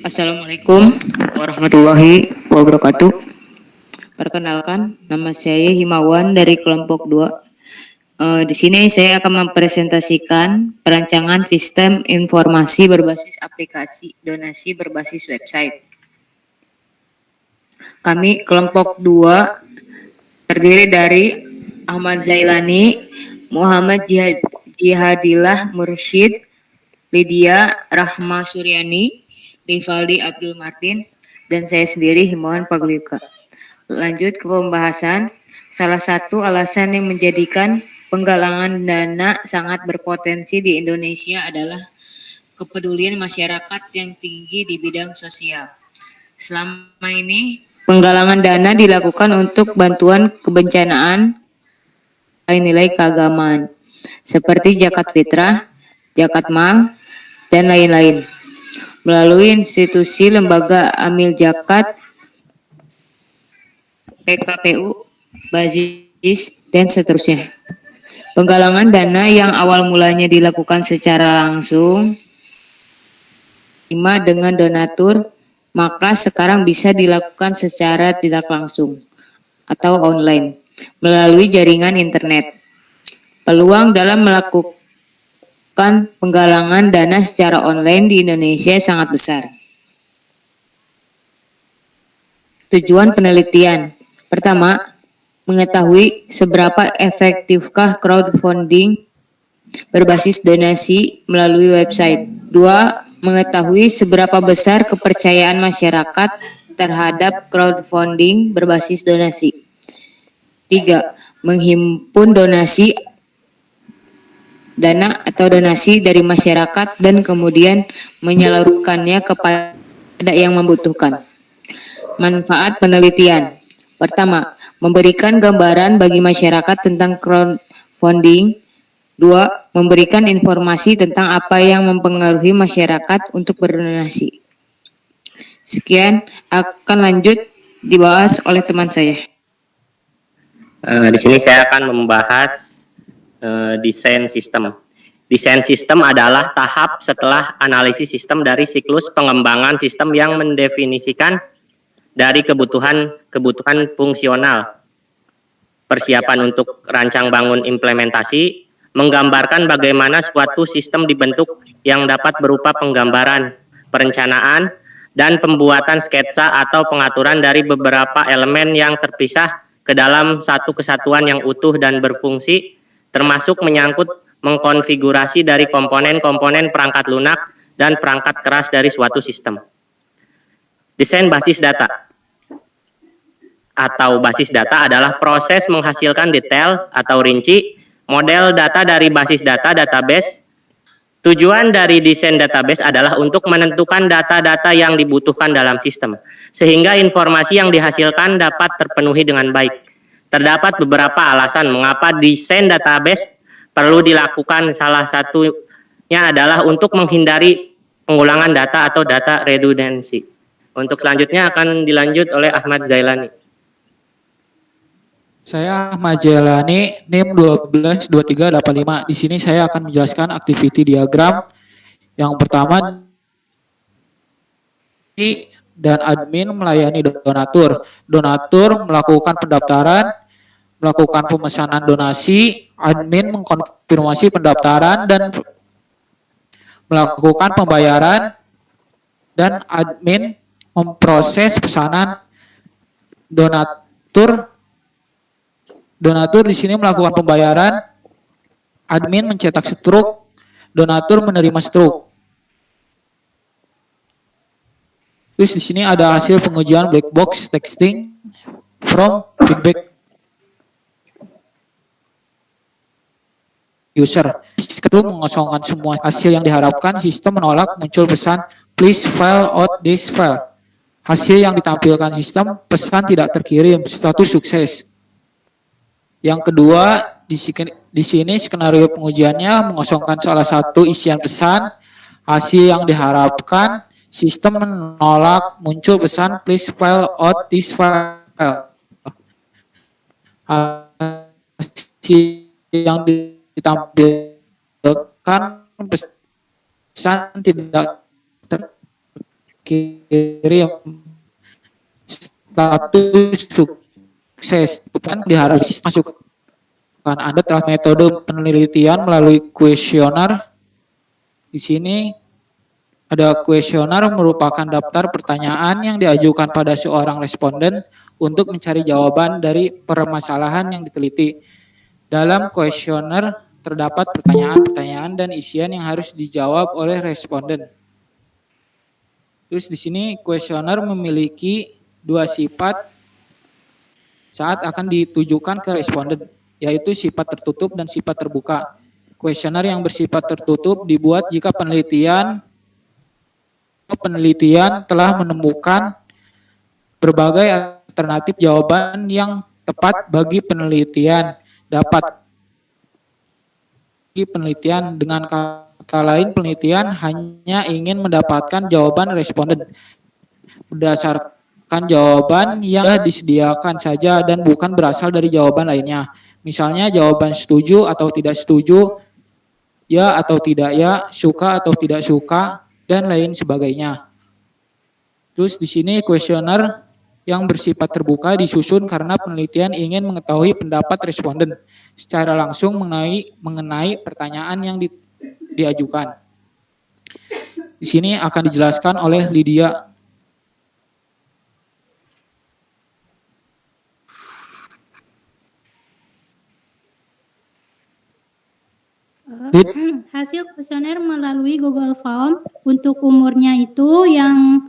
Assalamualaikum warahmatullahi wabarakatuh. Perkenalkan, nama saya Himawan dari kelompok 2. Di sini saya akan mempresentasikan perancangan sistem informasi berbasis aplikasi donasi berbasis website. Kami kelompok 2 terdiri dari Ahmad Zailani, Muhammad Jihadillah Mursyid, Lydia Rahma Suryani, Rivaldi Abdul Martin, dan saya sendiri Himawan Paguyuka. Lanjut ke pembahasan. Salah satu alasan yang menjadikan penggalangan dana sangat berpotensi di Indonesia adalah kepedulian masyarakat yang tinggi di bidang sosial. Selama ini, penggalangan dana dilakukan untuk bantuan kebencanaan nilai keagamaan, seperti zakat fitrah, zakat mal, dan lain-lain, melalui institusi lembaga amil zakat, PKPU, Bazis, dan seterusnya. Penggalangan dana yang awal mulanya dilakukan secara langsung dengan donatur, maka sekarang bisa dilakukan secara tidak langsung atau online melalui jaringan internet. Peluang dalam melakukan penggalangan dana secara online di Indonesia sangat besar. Tujuan penelitian. Pertama, mengetahui seberapa efektifkah crowdfunding berbasis donasi melalui website. 2. Mengetahui seberapa besar kepercayaan masyarakat terhadap crowdfunding berbasis donasi. 3. Menghimpun dana atau donasi dari masyarakat dan kemudian menyalurkannya kepada yang membutuhkan. Manfaat penelitian. Pertama, memberikan gambaran bagi masyarakat tentang crowdfunding. 2. Memberikan informasi tentang apa yang mempengaruhi masyarakat untuk berdonasi. Sekian, akan lanjut dibahas oleh teman saya. Di sini saya akan membahas desain sistem. Desain sistem adalah tahap setelah analisis sistem dari siklus pengembangan sistem yang mendefinisikan dari kebutuhan fungsional, persiapan untuk rancang bangun implementasi, menggambarkan bagaimana suatu sistem dibentuk yang dapat berupa penggambaran, perencanaan, dan pembuatan sketsa atau pengaturan dari beberapa elemen yang terpisah ke dalam satu kesatuan yang utuh dan berfungsi, termasuk menyangkut mengkonfigurasi dari komponen-komponen perangkat lunak dan perangkat keras dari suatu sistem. Desain basis data atau basis data adalah proses menghasilkan detail atau rinci model data dari basis data database. Tujuan dari desain database adalah untuk menentukan data-data yang dibutuhkan dalam sistem, sehingga informasi yang dihasilkan dapat terpenuhi dengan baik. Terdapat beberapa alasan mengapa desain database perlu dilakukan. Salah satunya adalah untuk menghindari pengulangan data atau data redundancy. Untuk selanjutnya akan dilanjut oleh Ahmad Zailani. Saya Ahmad Jailani, NIM 122385. Di sini saya akan menjelaskan activity diagram. Yang pertama, dan admin melayani donatur. Donatur melakukan pendaftaran, melakukan pemesanan donasi, admin mengkonfirmasi pendaftaran dan melakukan pembayaran, dan admin memproses pesanan. Donatur di sini melakukan pembayaran, admin mencetak struk, donatur menerima struk. Terus di sini ada hasil pengujian black box texting from feedback user. Itu mengosongkan semua hasil yang diharapkan, sistem menolak, muncul pesan please file out this file. Hasil yang ditampilkan sistem, pesan tidak terkirim, status sukses. Yang kedua, di sini skenario pengujiannya mengosongkan salah satu isian pesan, hasil yang diharapkan, sistem menolak, muncul pesan please file out this file. Hasil yang ditampilkan pesan tidak kirim status sukses. Bukan diharap masuk. Anda telah metode penelitian melalui kuesioner. Di sini ada kuesioner merupakan daftar pertanyaan yang diajukan pada seorang responden untuk mencari jawaban dari permasalahan yang diteliti. Dalam kuesioner terdapat pertanyaan-pertanyaan dan isian yang harus dijawab oleh responden. Terus di sini kuesioner memiliki dua sifat saat akan ditujukan ke responden, yaitu sifat tertutup dan sifat terbuka. Kuesioner yang bersifat tertutup dibuat jika penelitian telah menemukan berbagai alternatif jawaban yang tepat bagi penelitian. Dengan kata lain, penelitian hanya ingin mendapatkan jawaban responden berdasarkan jawaban yang disediakan saja dan bukan berasal dari jawaban lainnya. Misalnya jawaban setuju atau tidak setuju, ya atau tidak ya, suka atau tidak suka, dan lain sebagainya. Terus di sini kuesioner yang bersifat terbuka disusun karena penelitian ingin mengetahui pendapat responden secara langsung mengenai pertanyaan yang diajukan. Di sini akan dijelaskan oleh Lydia. Hasil kuesioner melalui Google Form untuk umurnya itu yang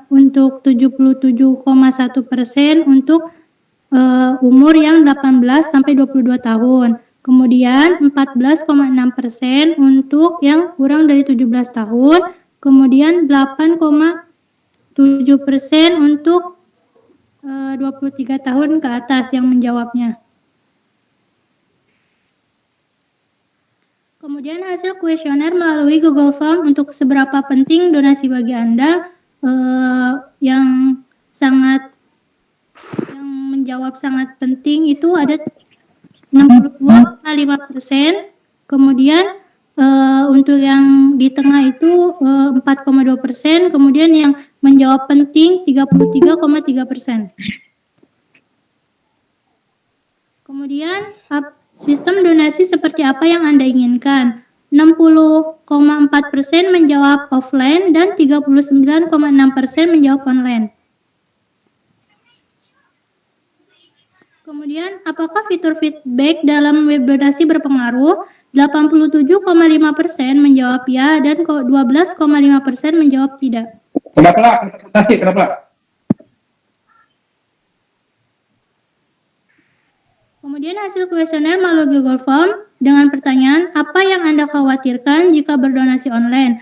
untuk 77,1% untuk umur yang 18 sampai 22 tahun. Kemudian 14,6% untuk yang kurang dari 17 tahun. Kemudian 8,7% untuk 23 tahun ke atas yang menjawabnya. Kemudian hasil kuesioner melalui Google Form untuk seberapa penting donasi bagi Anda yang menjawab sangat penting itu ada 62,5%. Kemudian untuk yang di tengah itu 4,2%. Kemudian yang menjawab penting 33,3%. Kemudian sistem donasi seperti apa yang Anda inginkan? 60,4% menjawab offline dan 39,6% menjawab online. Kemudian, apakah fitur feedback dalam web donasi berpengaruh? 87,5% menjawab ya dan 12,5% menjawab tidak. Kenapa? Kemudian hasil kuesioner melalui Google Form dengan pertanyaan apa yang Anda khawatirkan jika berdonasi online.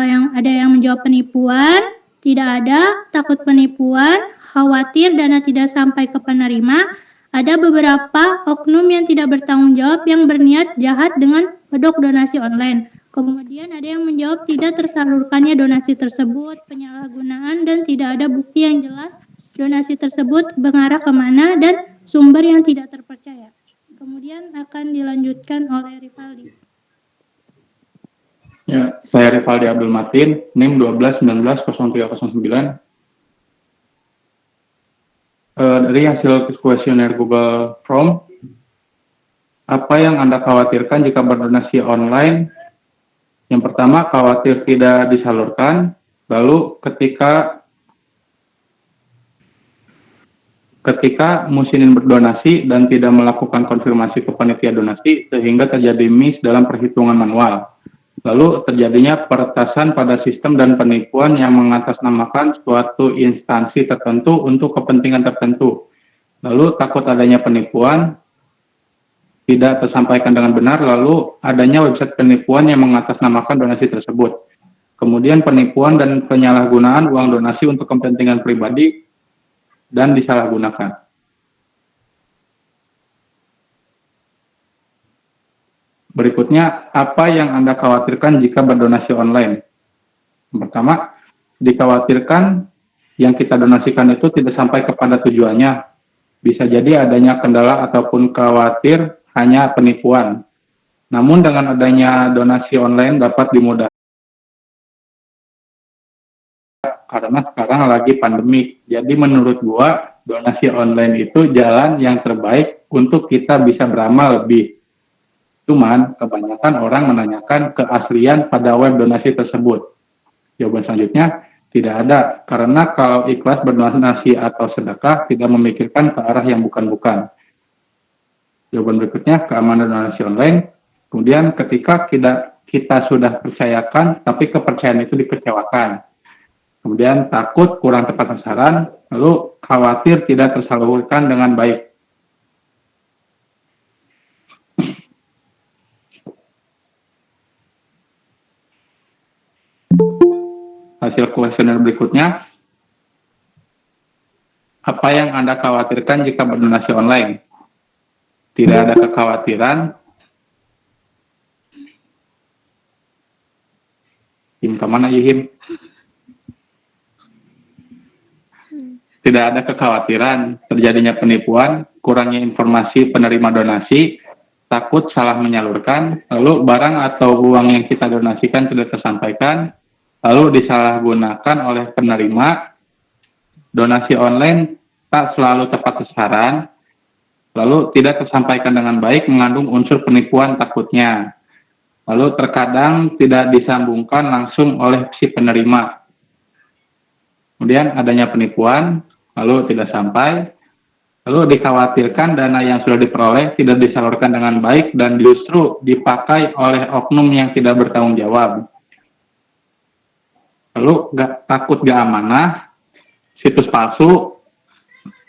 Yang ada yang menjawab penipuan, tidak ada, takut penipuan, khawatir dana tidak sampai ke penerima. Ada beberapa oknum yang tidak bertanggung jawab yang berniat jahat dengan kedok donasi online. Kemudian ada yang menjawab tidak tersalurkannya donasi tersebut, penyalahgunaan dan tidak ada bukti yang jelas donasi tersebut mengarah kemana dan sumber yang tidak terpercaya. Kemudian akan dilanjutkan oleh Rivaldi. Ya, saya Rivaldi Abdul Matin, NIM 12190309. Dari hasil kuesioner Google Form, apa yang Anda khawatirkan jika berdonasi online? Yang pertama, khawatir tidak disalurkan. Lalu ketika musinin berdonasi dan tidak melakukan konfirmasi ke panitia donasi sehingga terjadi miss dalam perhitungan manual. Lalu terjadinya peretasan pada sistem dan penipuan yang mengatasnamakan suatu instansi tertentu untuk kepentingan tertentu. Lalu takut adanya penipuan tidak tersampaikan dengan benar, lalu adanya website penipuan yang mengatasnamakan donasi tersebut. Kemudian penipuan dan penyalahgunaan uang donasi untuk kepentingan pribadi dan disalahgunakan. Berikutnya, apa yang Anda khawatirkan jika berdonasi online? Yang pertama, dikhawatirkan yang kita donasikan itu tidak sampai kepada tujuannya. Bisa jadi adanya kendala ataupun khawatir hanya penipuan. Namun dengan adanya donasi online dapat dimudahkan karena sekarang lagi pandemik. Jadi menurut gua donasi online itu jalan yang terbaik untuk kita bisa beramal lebih. Cuman kebanyakan orang menanyakan keaslian pada web donasi tersebut. Jawaban selanjutnya tidak ada, karena kalau ikhlas berdonasi atau sedekah tidak memikirkan ke arah yang bukan-bukan. Jawaban berikutnya keamanan donasi online. Kemudian ketika kita sudah percayakan, tapi kepercayaan itu dikecewakan. Kemudian takut kurang tepat sasaran, lalu khawatir tidak tersalurkan dengan baik. Hasil kuesioner berikutnya, apa yang Anda khawatirkan jika berdonasi online? Tidak ada kekhawatiran. Him kemana Him? Tidak ada kekhawatiran terjadinya penipuan, kurangnya informasi penerima donasi, takut salah menyalurkan, lalu barang atau uang yang kita donasikan tidak tersampaikan, lalu disalahgunakan oleh penerima. Donasi online tak selalu tepat sasaran, lalu tidak tersampaikan dengan baik, mengandung unsur penipuan takutnya. Lalu terkadang tidak disambungkan langsung oleh si penerima. Kemudian adanya penipuan, lalu tidak sampai, lalu dikhawatirkan dana yang sudah diperoleh tidak disalurkan dengan baik dan justru dipakai oleh oknum yang tidak bertanggung jawab. Lalu takut gak amanah, situs palsu,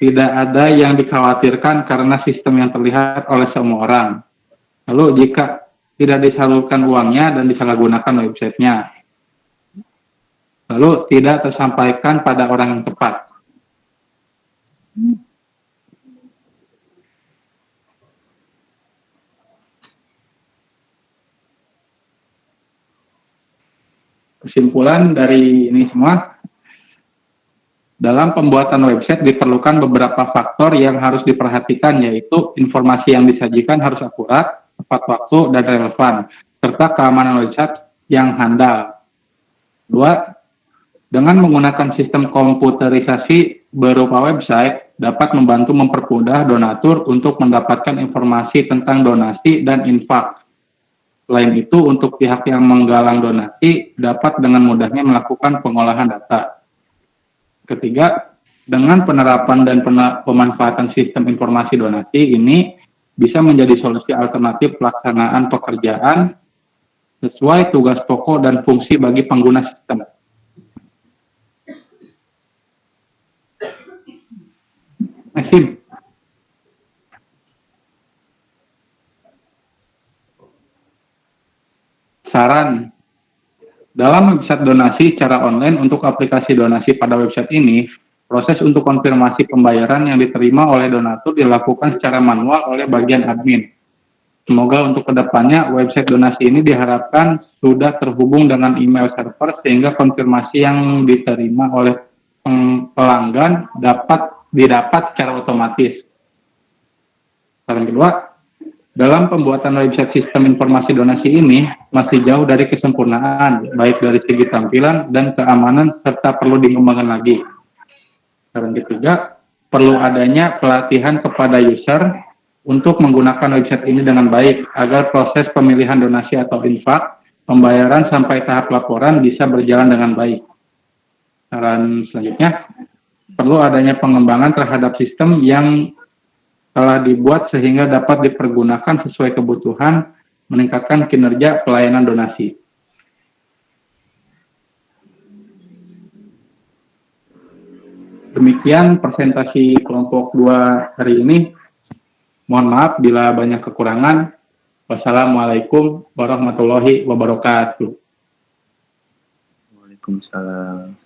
tidak ada yang dikhawatirkan karena sistem yang terlihat oleh semua orang. Lalu jika tidak disalurkan uangnya dan disalahgunakan websitenya, lalu tidak tersampaikan pada orang yang tepat. Kesimpulan dari ini semua, dalam pembuatan website diperlukan beberapa faktor yang harus diperhatikan, yaitu informasi yang disajikan harus akurat, tepat waktu, dan relevan, serta keamanan website yang handal. 2. Dengan menggunakan sistem komputerisasi berupa website, dapat membantu mempermudah donatur untuk mendapatkan informasi tentang donasi dan infak. Selain itu, untuk pihak yang menggalang donasi dapat dengan mudahnya melakukan pengolahan data. Ketiga, dengan penerapan dan pemanfaatan sistem informasi donasi ini bisa menjadi solusi alternatif pelaksanaan pekerjaan sesuai tugas pokok dan fungsi bagi pengguna sistem. Asim. Saran. Dalam website donasi secara online untuk aplikasi donasi pada website ini, proses untuk konfirmasi pembayaran yang diterima oleh donatur dilakukan secara manual oleh bagian admin. Semoga untuk kedepannya website donasi ini diharapkan sudah terhubung dengan email server sehingga konfirmasi yang diterima oleh pelanggan didapat secara otomatis. Saran kedua, dalam pembuatan website sistem informasi donasi ini masih jauh dari kesempurnaan, baik dari segi tampilan dan keamanan, serta perlu dikembangkan lagi. Saran ketiga, perlu adanya pelatihan kepada user untuk menggunakan website ini dengan baik, agar proses pemilihan donasi atau infak, pembayaran sampai tahap laporan bisa berjalan dengan baik. Saran selanjutnya, perlu adanya pengembangan terhadap sistem yang telah dibuat sehingga dapat dipergunakan sesuai kebutuhan, meningkatkan kinerja pelayanan donasi. Demikian presentasi kelompok 2 hari ini. Mohon maaf bila banyak kekurangan. Wassalamualaikum warahmatullahi wabarakatuh. Waalaikumsalam.